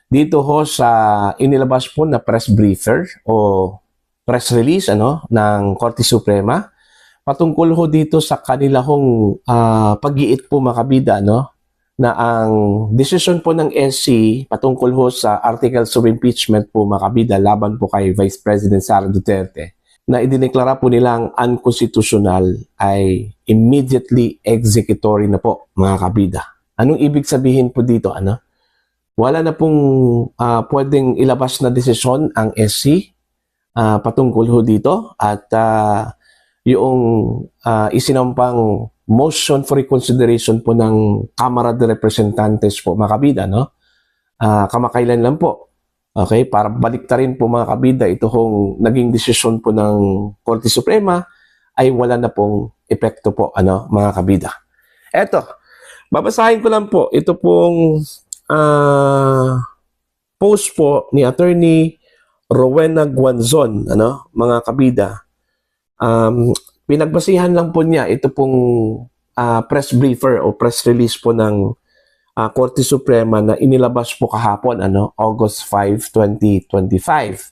dito ho sa inilabas po na press briefer o press release ng Korte Suprema patungkol ho dito sa kanila hong pag-iit po mga kabida na ang desisyon po ng SC patungkol ho sa articles of impeachment po mga kabida laban po kay Vice President Sara Duterte na idineklara po nilang unconstitutional ay immediately executory na po mga kabida. Anong ibig sabihin po dito? Wala na pong pwedeng ilabas na desisyon ang SC patungkol ho dito at yung isinampang motion for reconsideration po ng Kamara de Representantes po mga kabida, kamakailan lang po. Okay, para baliktarin po mga kabida ito hong naging desisyon po ng Korte Suprema ay wala na pong epekto po mga kabida. Eto, babasahin ko lang po ito pong post po ni Attorney Rowena Guanzon, mga kabida. Pinagbasihan lang po niya ito pong press briefer o press release po ng Korte Suprema na inilabas po kahapon, August 5, 2025.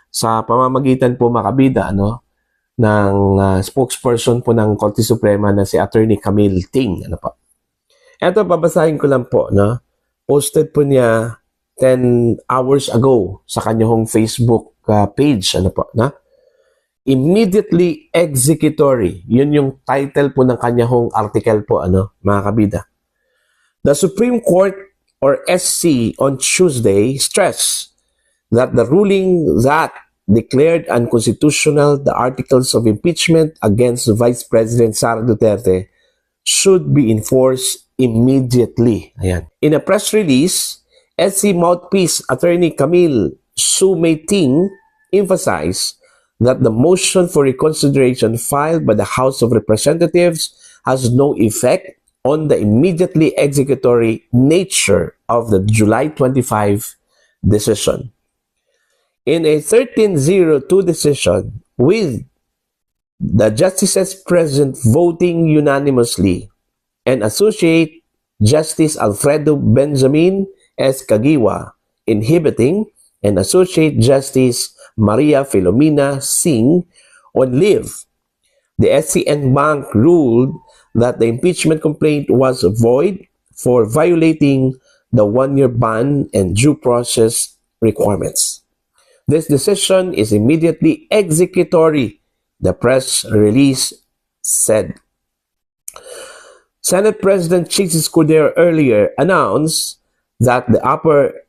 Sa pamamagitan po mga kabida, ng spokesperson po ng Korte Suprema na si Attorney Camille Ting, Ito, babasahin ko lang po, Posted po niya 10 hours ago sa kanyang Facebook page, Immediately executory. Yun yung title po ng kanyang article po, mga kabida. The Supreme Court or SC on Tuesday stressed that the ruling that declared unconstitutional the articles of impeachment against Vice President Sara Duterte should be enforced immediately. Ayan. In a press release, SC mouthpiece Attorney Camille Ting emphasized that the motion for reconsideration filed by the House of Representatives has no effect on the immediately executory nature of the July 25 decision. In a 13-02 decision, with the justices present voting unanimously and Associate Justice Alfredo Benjamin S. Kagiwa inhibiting and Associate Justice Maria Filomena Singh on leave, the SCN Bank ruled that the impeachment complaint was void for violating the one-year ban and due process requirements. This decision is immediately executory, the press release said. Senate President Chis Escudero earlier announced that the upper